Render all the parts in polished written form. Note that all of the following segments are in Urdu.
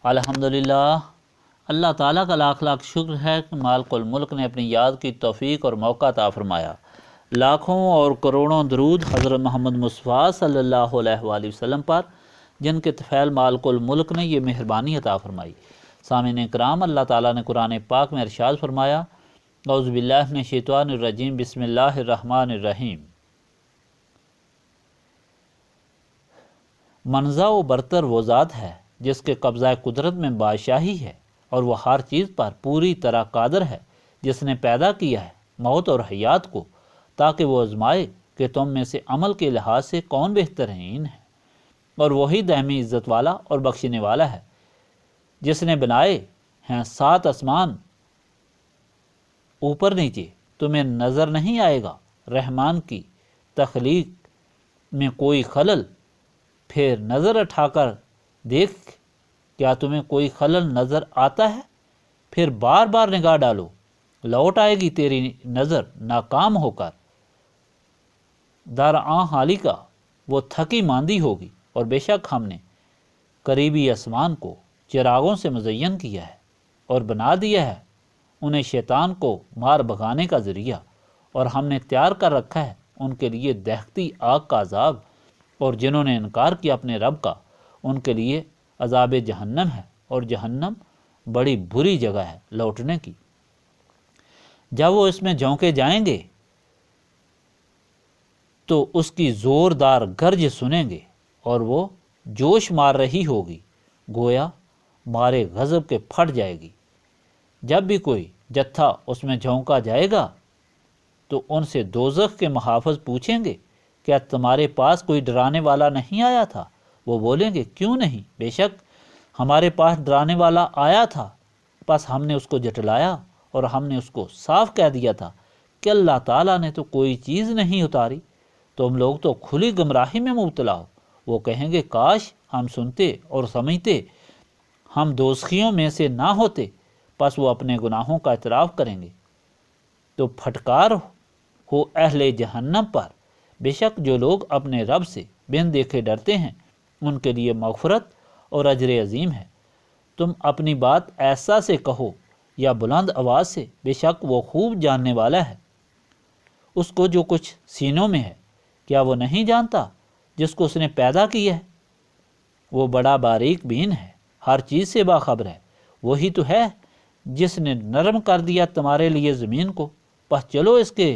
الحمدللہ، اللہ تعالیٰ کا لاکھ لاکھ شکر ہے کہ مالک الملک نے اپنی یاد کی توفیق اور موقع عطا فرمایا۔ لاکھوں اور کروڑوں درود حضرت محمد مصطفیٰ صلی اللہ علیہ وآلہ وسلم پر، جن کے طفیل مالک الملک نے یہ مہربانی عطا فرمائی۔ سامعین کرام، اللہ تعالیٰ نے قرآن پاک میں ارشاد فرمایا، اعوذ باللہ من الشیطان الرجیم، بسم اللہ الرحمن الرحیم۔ منزہ و برتر وہ ذات ہے جس کے قبضہ قدرت میں بادشاہی ہے، اور وہ ہر چیز پر پوری طرح قادر ہے، جس نے پیدا کیا ہے موت اور حیات کو، تاکہ وہ آزمائے کہ تم میں سے عمل کے لحاظ سے کون بہترین ہے۔ اور وہی دائمی عزت والا اور بخشنے والا ہے، جس نے بنائے ہیں 7 آسمان اوپر نیچے، تمہیں نظر نہیں آئے گا رحمان کی تخلیق میں کوئی خلل، پھر نظر اٹھا کر دیکھ کیا تمہیں کوئی خلل نظر آتا ہے، پھر بار بار نگاہ ڈالو، لوٹ آئے گی تیری نظر ناکام ہو کر، درآں حالی کا وہ تھکی ماندی ہوگی۔ اور بے شک ہم نے قریبی آسمان کو چراغوں سے مزین کیا ہے، اور بنا دیا ہے انہیں شیطان کو مار بھگانے کا ذریعہ، اور ہم نے تیار کر رکھا ہے ان کے لیے دہکتی آگ کا عذاب، اور جنہوں نے انکار کیا اپنے رب کا ان کے لیے عذاب جہنم ہے، اور جہنم بڑی بری جگہ ہے لوٹنے کی۔ جب وہ اس میں جھونکے جائیں گے تو اس کی زوردار گرج سنیں گے، اور وہ جوش مار رہی ہوگی، گویا مارے غضب کے پھٹ جائے گی۔ جب بھی کوئی جتھا اس میں جھونکا جائے گا تو ان سے دوزخ کے محافظ پوچھیں گے، کیا تمہارے پاس کوئی ڈرانے والا نہیں آیا تھا؟ وہ بولیں گے، کیوں نہیں، بے شک ہمارے پاس ڈرانے والا آیا تھا، بس ہم نے اس کو جھٹلایا، اور ہم نے اس کو صاف کہہ دیا تھا کہ اللہ تعالیٰ نے تو کوئی چیز نہیں اتاری، تم لوگ تو کھلی گمراہی میں مبتلا ہو۔ وہ کہیں گے، کاش ہم سنتے اور سمجھتے، ہم دوزخیوں میں سے نہ ہوتے۔ پس وہ اپنے گناہوں کا اعتراف کریں گے تو پھٹکار ہو اہل جہنم پر۔ بے شک جو لوگ اپنے رب سے بن دیکھے ڈرتے ہیں، ان کے لیے مغفرت اور اجر عظیم ہے۔ تم اپنی بات ایسا سے کہو یا بلند آواز سے، بے شک وہ خوب جاننے والا ہے اس کو جو کچھ سینوں میں ہے۔ کیا وہ نہیں جانتا جس کو اس نے پیدا کیا ہے؟ وہ بڑا باریک بین ہے، ہر چیز سے باخبر ہے۔ وہی تو ہے جس نے نرم کر دیا تمہارے لیے زمین کو، پس چلو اس کے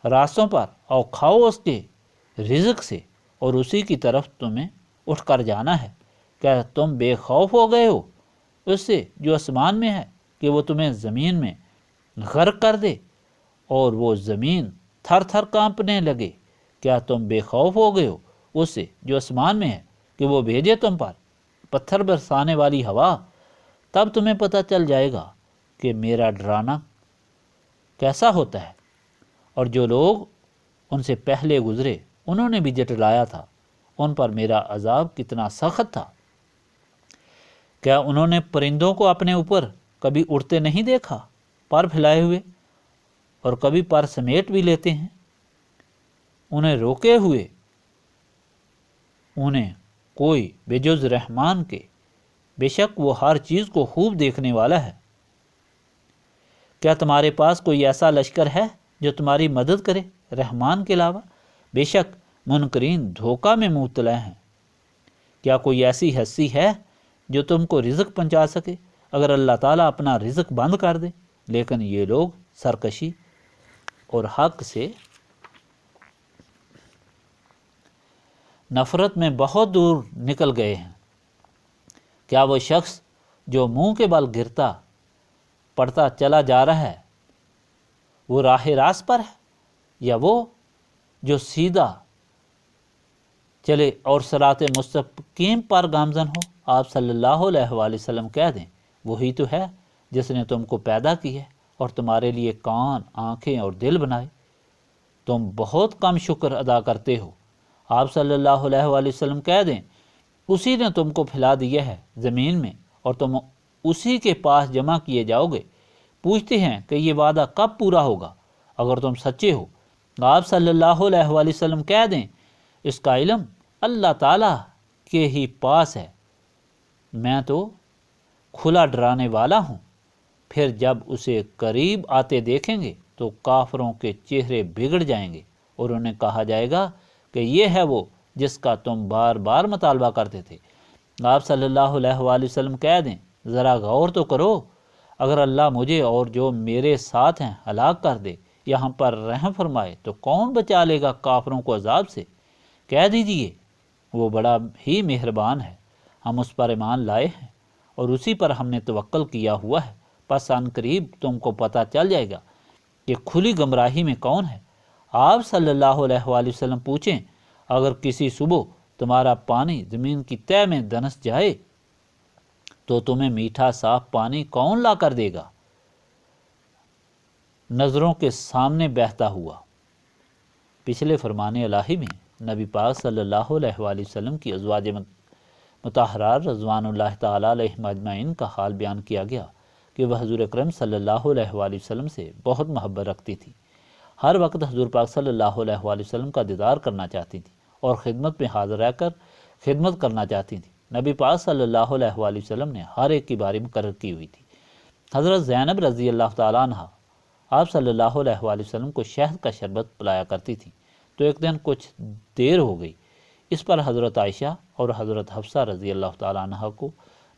راستوں پر اور کھاؤ اس کے رزق سے، اور اسی کی طرف تمہیں اٹھ کر جانا ہے۔ کیا تم بے خوف ہو گئے ہو اس سے جو آسمان میں ہے، کہ وہ تمہیں زمین میں غرق کر دے اور وہ زمین تھر تھر کانپنے لگے؟ کیا تم بے خوف ہو گئے ہو اس سے جو آسمان میں ہے، کہ وہ بھیجے تم پر پتھر برسانے والی ہوا؟ تب تمہیں پتہ چل جائے گا کہ میرا ڈرانا کیسا ہوتا ہے۔ اور جو لوگ ان سے پہلے گزرے انہوں نے بھی جھٹلایا تھا، ان پر میرا عذاب کتنا سخت تھا۔ کیا انہوں نے پرندوں کو اپنے اوپر کبھی اڑتے نہیں دیکھا، پر پھیلائے ہوئے، اور کبھی پر سمیٹ بھی لیتے ہیں، انہیں روکے ہوئے انہیں کوئی بے جز رحمان کے، بے شک وہ ہر چیز کو خوب دیکھنے والا ہے۔ کیا تمہارے پاس کوئی ایسا لشکر ہے جو تمہاری مدد کرے رحمان کے علاوہ؟ بے شک منکرین دھوکہ میں مبتلا ہیں۔ کیا کوئی ایسی ہستی ہے جو تم کو رزق پہنچا سکے اگر اللہ تعالیٰ اپنا رزق بند کر دے؟ لیکن یہ لوگ سرکشی اور حق سے نفرت میں بہت دور نکل گئے ہیں۔ کیا وہ شخص جو منہ کے بل گرتا پڑتا چلا جا رہا ہے وہ راہ راست پر ہے، یا وہ جو سیدھا چلے اور صراط مستقیم پر گامزن ہو؟ آپ صلی اللہ علیہ وآلہ وسلم کہہ دیں، وہی تو ہے جس نے تم کو پیدا کی ہے اور تمہارے لیے کان، آنکھیں اور دل بنائے۔ تم بہت کم شکر ادا کرتے ہو۔ آپ صلی اللہ علیہ وآلہ وسلم کہہ دیں، اسی نے تم کو پھیلا دیا ہے زمین میں، اور تم اسی کے پاس جمع کیے جاؤ گے۔ پوچھتے ہیں کہ یہ وعدہ کب پورا ہوگا اگر تم سچے ہو؟ آپ صلی اللہ علیہ وآلہ وسلم کہہ دیں، اس کا علم اللہ تعالیٰ کے ہی پاس ہے، میں تو کھلا ڈرانے والا ہوں۔ پھر جب اسے قریب آتے دیکھیں گے تو کافروں کے چہرے بگڑ جائیں گے اور انہیں کہا جائے گا کہ یہ ہے وہ جس کا تم بار بار مطالبہ کرتے تھے۔ آپ صلی اللہ علیہ وآلہ وسلم کہہ دیں، ذرا غور تو کرو، اگر اللہ مجھے اور جو میرے ساتھ ہیں ہلاک کر دے یا ہم پر رحم فرمائے تو کون بچا لے گا کافروں کو عذاب سے؟ کہہ دیجئے وہ بڑا ہی مہربان ہے، ہم اس پر ایمان لائے ہیں اور اسی پر ہم نے توکل کیا ہوا ہے، پس ان قریب تم کو پتہ چل جائے گا کہ کھلی گمراہی میں کون ہے۔ آپ صلی اللہ علیہ وآلہ وسلم پوچھیں، اگر کسی صبح تمہارا پانی زمین کی تہہ میں دنس جائے تو تمہیں میٹھا صاف پانی کون لا کر دے گا؟ نظروں کے سامنے بہتا ہوا۔ پچھلے فرمان الہی میں نبی پاک صلی اللہ علیہ وآلہ وسلم کی ازواج مطہرات رضوان اللہ تعالیٰ علیہم اجمعین کا حال بیان کیا گیا کہ وہ حضور اکرم صلی اللہ علیہ وآلہ وسلم سے بہت محبت رکھتی تھی، ہر وقت حضور پاک صلی اللہ علیہ وآلہ وسلم کا دیدار کرنا چاہتی تھی اور خدمت میں حاضر رہ کر خدمت کرنا چاہتی تھی۔ نبی پاک صلی اللہ علیہ وآلہ وسلم نے ہر ایک کی باری مقرر کی ہوئی تھی۔ حضرت زینب رضی اللہ تعالیٰ عنہ آپ صلی اللہ علیہ وآلہ وسلم کو شہد کا شربت پلایا کرتی تھی، تو ایک دن کچھ دیر ہو گئی، اس پر حضرت عائشہ اور حضرت حفصہ رضی اللہ تعالیٰ عنہ کو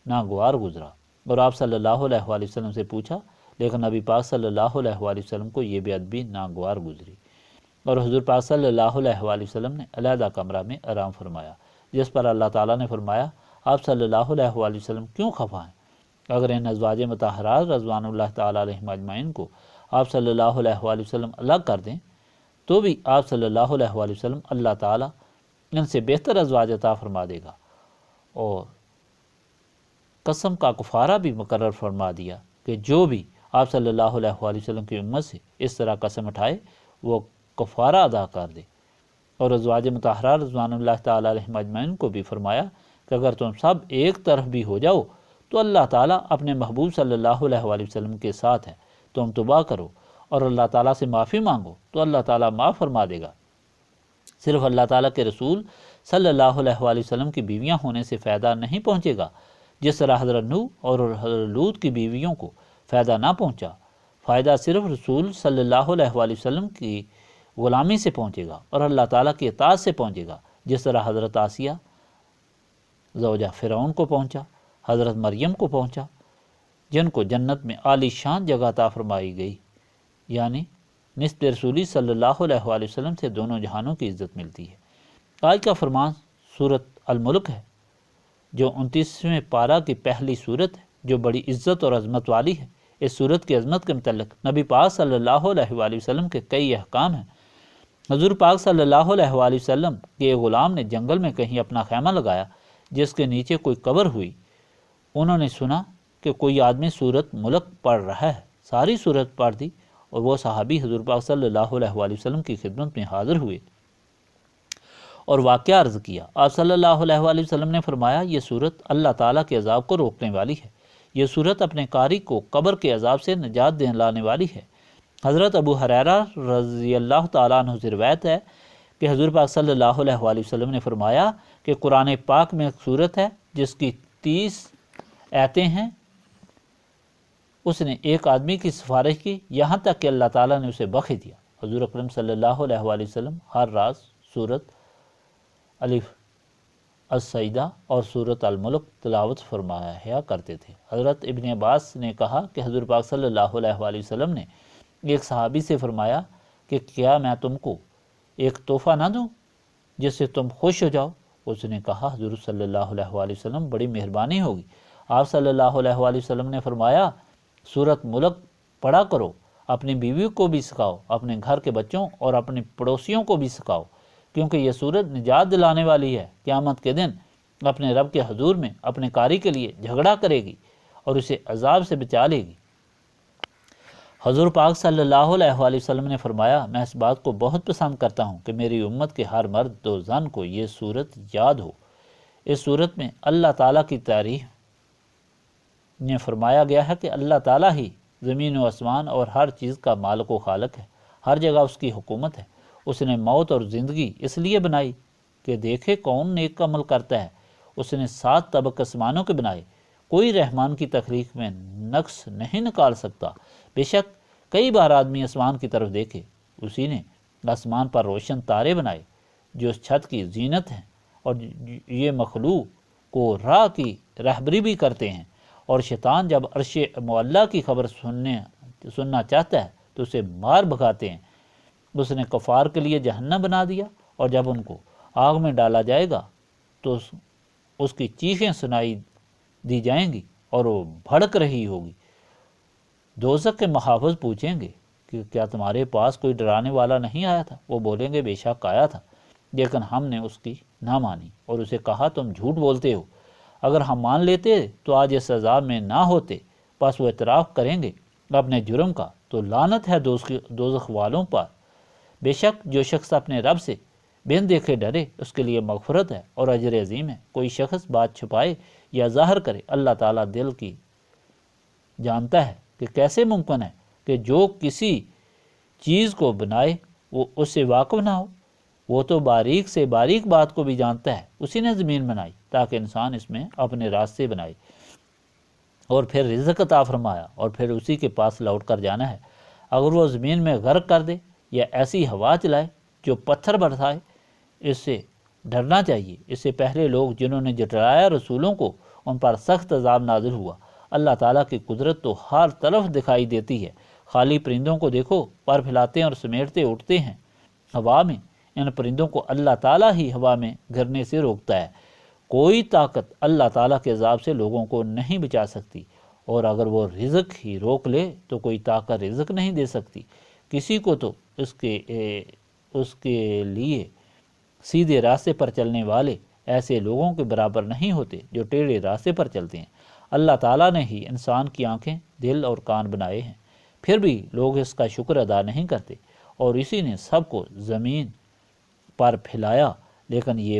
ناگوار گزرا اور آپ صلی اللہ علیہ وآلہ وسلم سے پوچھا، لیکن نبی پاک صلی اللہ علیہ وآلہ وسلم کو یہ بے ادبی ناگوار گزری اور حضور پاک صلی اللہ علیہ وآلہ وسلم نے علیحدہ کمرہ میں آرام فرمایا، جس پر اللہ تعالیٰ نے فرمایا، آپ صلی اللہ علیہ وآلہ وسلم کیوں خفا ہیں؟ اگر ان ازواج مطہرات رضوان اللہ تعالیٰ علیہم اجمعین کو آپ صلی اللہ علیہ وآلہ وسلم الگ کر دیں تو بھی آپ صلی اللہ علیہ وآلہ وسلم اللہ تعالیٰ ان سے بہتر ازواج عطا فرما دے گا، اور قسم کا کفارہ بھی مقرر فرما دیا کہ جو بھی آپ صلی اللہ علیہ وآلہ وسلم کی امت سے اس طرح قسم اٹھائے وہ کفارہ ادا کر دے۔ اور ازواج مطہرات رضوان اللہ تعالیٰ علیہم اجمعین کو بھی فرمایا کہ اگر تم سب ایک طرف بھی ہو جاؤ تو اللہ تعالیٰ اپنے محبوب صلی اللہ علیہ وآلہ وسلم کے ساتھ ہے، تم توبہ کرو اور اللہ تعالیٰ سے معافی مانگو تو اللہ تعالیٰ معاف فرما دے گا۔ صرف اللہ تعالیٰ کے رسول صلی اللہ علیہ وآلہ وسلم کی بیویاں ہونے سے فائدہ نہیں پہنچے گا، جس طرح حضرت نوح اور حضرت لوط کی بیویوں کو فائدہ نہ پہنچا، فائدہ صرف رسول صلی اللہ علیہ وآلہ وسلم کی غلامی سے پہنچے گا اور اللہ تعالیٰ کی اطاعت سے پہنچے گا، جس طرح حضرت آسیہ زوجہ فرعون کو پہنچا، حضرت مریم کو پہنچا، جن کو جنت میں عالی شان جگہ عطا فرمائی گئی، یعنی نسبت رسولی صلی اللہ علیہ وآلہ وسلم سے دونوں جہانوں کی عزت ملتی ہے۔ آج کا فرمان سورت الملک ہے، جو 29ویں پارہ کی پہلی سورت ہے، جو بڑی عزت اور عظمت والی ہے۔ اس سورت کی عظمت کے متعلق نبی پاک صلی اللہ علیہ وآلہ وسلم کے کئی احکام ہیں۔ حضور پاک صلی اللہ علیہ وآلہ وسلم کے غلام نے جنگل میں کہیں اپنا خیمہ لگایا جس کے نیچے کوئی قبر ہوئی۔ انہوں نے سنا کہ کوئی آدمی سورت ملک پڑھ رہا ہے، ساری سورت پڑھ دی اور وہ صحابی حضور پاک صلی اللہ علیہ وآلہ وسلم کی خدمت میں حاضر ہوئے اور واقعہ عرض کیا۔ آپ صلی اللہ علیہ وآلہ وسلم نے فرمایا، یہ سورت اللہ تعالیٰ کے عذاب کو روکنے والی ہے، یہ سورت اپنے قاری کو قبر کے عذاب سے نجات دلانے والی ہے۔ حضرت ابو ہریرہ رضی اللہ تعالیٰ عنہ سے روایت ہے کہ حضور پاک صلی اللہ علیہ وآلہ وسلم نے فرمایا کہ قرآن پاک میں ایک سورت ہے جس کی 30 آیتیں ہیں، اس نے ایک آدمی کی سفارش کی یہاں تک کہ اللہ تعالیٰ نے اسے بخش دیا۔ حضور اکرم صلی اللہ علیہ وآلہ وسلم ہر رات سورت الف السجدہ اور سورت الملک تلاوت فرمایا کرتے تھے۔ حضرت ابن عباس نے کہا کہ حضور پاک صلی اللہ علیہ وآلہ وسلم نے ایک صحابی سے فرمایا کہ کیا میں تم کو ایک تحفہ نہ دوں جس سے تم خوش ہو جاؤ؟ اس نے کہا، حضور صلی اللہ علیہ وآلہ وسلم بڑی مہربانی ہوگی۔ آپ صلی اللہ علیہ وآلہ وسلم نے فرمایا، سورت ملک پڑھا کرو، اپنی بیوی کو بھی سکھاؤ، اپنے گھر کے بچوں اور اپنے پڑوسیوں کو بھی سکھاؤ، کیونکہ یہ سورت نجات دلانے والی ہے۔ قیامت کے دن اپنے رب کے حضور میں اپنے قاری کے لیے جھگڑا کرے گی اور اسے عذاب سے بچا لے گی۔ حضور پاک صلی اللہ علیہ وآلہ وسلم نے فرمایا، میں اس بات کو بہت پسند کرتا ہوں کہ میری امت کے ہر مرد و زن کو یہ سورت یاد ہو۔ اس سورت میں اللہ تعالیٰ کی تعریف نے فرمایا گیا ہے کہ اللہ تعالیٰ ہی زمین و آسمان اور ہر چیز کا مالک و خالق ہے، ہر جگہ اس کی حکومت ہے۔ اس نے موت اور زندگی اس لیے بنائی کہ دیکھے کون نیک عمل کرتا ہے اس نے 7 طبق آسمانوں کے بنائے، کوئی رحمان کی تخلیق میں نقص نہیں نکال سکتا۔ بے شک کئی بار آدمی آسمان کی طرف دیکھے، اسی نے آسمان پر روشن تارے بنائے جو اس چھت کی زینت ہیں، اور یہ مخلوق کو راہ کی رہبری بھی کرتے ہیں۔ اور شیطان جب عرش معلیٰ کی خبر سننا چاہتا ہے تو اسے مار بھگاتے ہیں۔ اس نے کفار کے لیے جہنم بنا دیا، اور جب ان کو آگ میں ڈالا جائے گا تو اس کی چیخیں سنائی دی جائیں گی اور وہ بھڑک رہی ہوگی۔ دوزخ کے محافظ پوچھیں گے کہ کیا تمہارے پاس کوئی ڈرانے والا نہیں آیا تھا؟ وہ بولیں گے بے شک آیا تھا، لیکن ہم نے اس کی نہ مانی اور اسے کہا تم جھوٹ بولتے ہو۔ اگر ہم مان لیتے تو آج اس عذاب میں نہ ہوتے۔ پس وہ اعتراف کریں گے اپنے جرم کا، تو لعنت ہے دوزخ والوں پر۔ بے شک جو شخص اپنے رب سے بن دیکھے ڈرے اس کے لیے مغفرت ہے اور اجر عظیم ہے۔ کوئی شخص بات چھپائے یا ظاہر کرے، اللہ تعالیٰ دل کی جانتا ہے کہ کیسے ممکن ہے کہ جو کسی چیز کو بنائے وہ اس سے واقف نہ ہو۔ وہ تو باریک سے باریک بات کو بھی جانتا ہے۔ اسی نے زمین بنائی تاکہ انسان اس میں اپنے راستے بنائے، اور پھر رزق عطا فرمایا، اور پھر اسی کے پاس لوٹ کر جانا ہے۔ اگر وہ زمین میں غرق کر دے یا ایسی ہوا چلائے جو پتھر برسائے، اس سے ڈرنا چاہیے۔ اس سے پہلے لوگ جنہوں نے جھٹلایا رسولوں کو، ان پر سخت عذاب نازل ہوا۔ اللہ تعالیٰ کی قدرت تو ہر طرف دکھائی دیتی ہے۔ خالی پرندوں کو دیکھو، پر پھیلاتے اور سمیٹتے اٹھتے ہیں ہوا میں۔ ان پرندوں کو اللہ تعالیٰ ہی ہوا میں گرنے سے روکتا ہے۔ کوئی طاقت اللہ تعالیٰ کے عذاب سے لوگوں کو نہیں بچا سکتی، اور اگر وہ رزق ہی روک لے تو کوئی طاقت رزق نہیں دے سکتی کسی کو۔ تو اس کے لیے سیدھے راستے پر چلنے والے ایسے لوگوں کے برابر نہیں ہوتے جو ٹیڑھے راستے پر چلتے ہیں۔ اللہ تعالیٰ نے ہی انسان کی آنکھیں، دل اور کان بنائے ہیں، پھر بھی لوگ اس کا شکر ادا نہیں کرتے۔ اور اسی نے سب کو زمین پر پھیلایا، لیکن یہ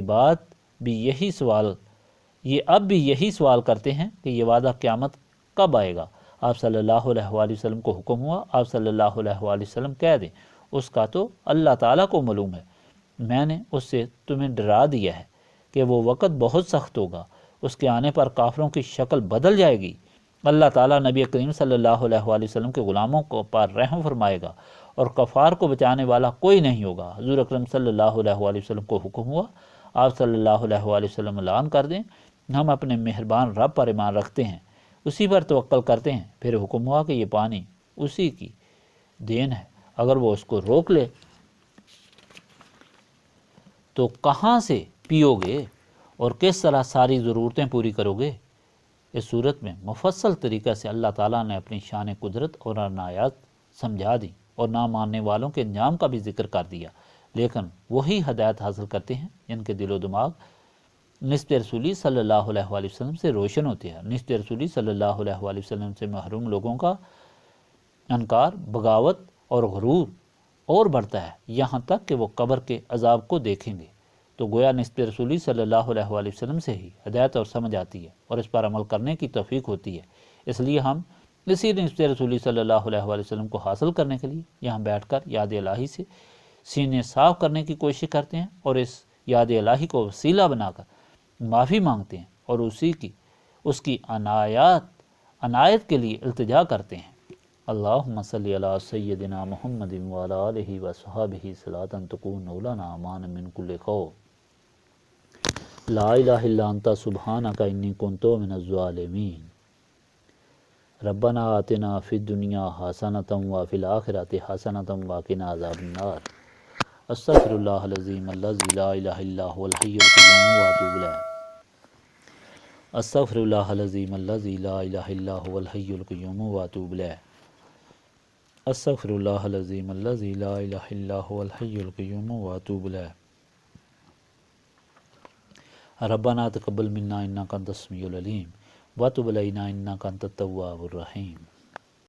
اب بھی یہی سوال کرتے ہیں کہ یہ وعدہ قیامت کب آئے گا؟ آپ صلی اللہ علیہ وآلہ وسلم کو حکم ہوا، آپ صلی اللہ علیہ وآلہ وسلم کہہ دیں اس کا تو اللہ تعالیٰ کو معلوم ہے، میں نے اس سے تمہیں ڈرا دیا ہے کہ وہ وقت بہت سخت ہوگا، اس کے آنے پر کافروں کی شکل بدل جائے گی۔ اللہ تعالیٰ نبی کریم صلی اللہ علیہ وآلہ وسلم کے غلاموں کو پر رحم فرمائے گا، اور کفار کو بچانے والا کوئی نہیں ہوگا۔ حضور اکرم صلی اللہ علیہ وآلہ وسلم کو حکم ہوا، آپ صلی اللہ علیہ وآلہ وسلم اعلان کر دیں ہم اپنے مہربان رب پر ایمان رکھتے ہیں، اسی پر توکل کرتے ہیں۔ پھر حکم ہوا کہ یہ پانی اسی کی دین ہے، اگر وہ اس کو روک لے تو کہاں سے پیو گے اور کس طرح ساری ضرورتیں پوری کرو گے؟ اس صورت میں مفصل طریقہ سے اللہ تعالیٰ نے اپنی شان قدرت اور عنایات سمجھا دی، اور نہ ماننے والوں کے انجام کا بھی ذکر کر دیا۔ لیکن وہی ہدایت حاصل کرتے ہیں جن کے دل و دماغ نسبت رسولی صلی اللہ علیہ وآلہ وسلم سے روشن ہوتے ہیں۔ نسبت رسولی صلی اللہ علیہ وآلہ وسلم سے محروم لوگوں کا انکار، بغاوت اور غرور اور بڑھتا ہے، یہاں تک کہ وہ قبر کے عذاب کو دیکھیں گے۔ تو گویا نسبت رسولی صلی اللہ علیہ وآلہ وسلم سے ہی ہدایت اور سمجھ آتی ہے، اور اس پر عمل کرنے کی توفیق ہوتی ہے۔ اس لیے ہم اسی نسبت رسولی صلی اللہ علیہ وآلہ وسلم کو حاصل کرنے کے لیے یہاں بیٹھ کر یاد الہی سے سینے صاف کرنے کی کوشش کرتے ہیں، اور اس یاد الہی کو وسیلہ بنا کر معافی مانگتے ہیں، اور اس کی عنایت کے لیے التجا کرتے ہیں۔ اللہم صلی علی سیدنا محمد وعلی آلہ وصحبہ صلاۃ تکون لنا امان من کل خوف، لا الہ الا انت سبحانک انی کنت من الظالمین، ربنا آتنا فی الدنیا حسنۃ وفی الآخرۃ حسنۃ وقنا عذاب النار، استغفر اللہ العظیم الذی لا الہ الا هو الحی القیوم واتوب الیہ، استغفر اللہ العظیم الذی لا الہ الا هو الحی القیوم واتوب الیہ، استغفر اللہ العظیم الذی لا الہ الا هو الحی القیوم واتوب الیہ، ربنا تقبل منا انک انت السمیع العلیم وتب علینا انک انت التواب الرحیم۔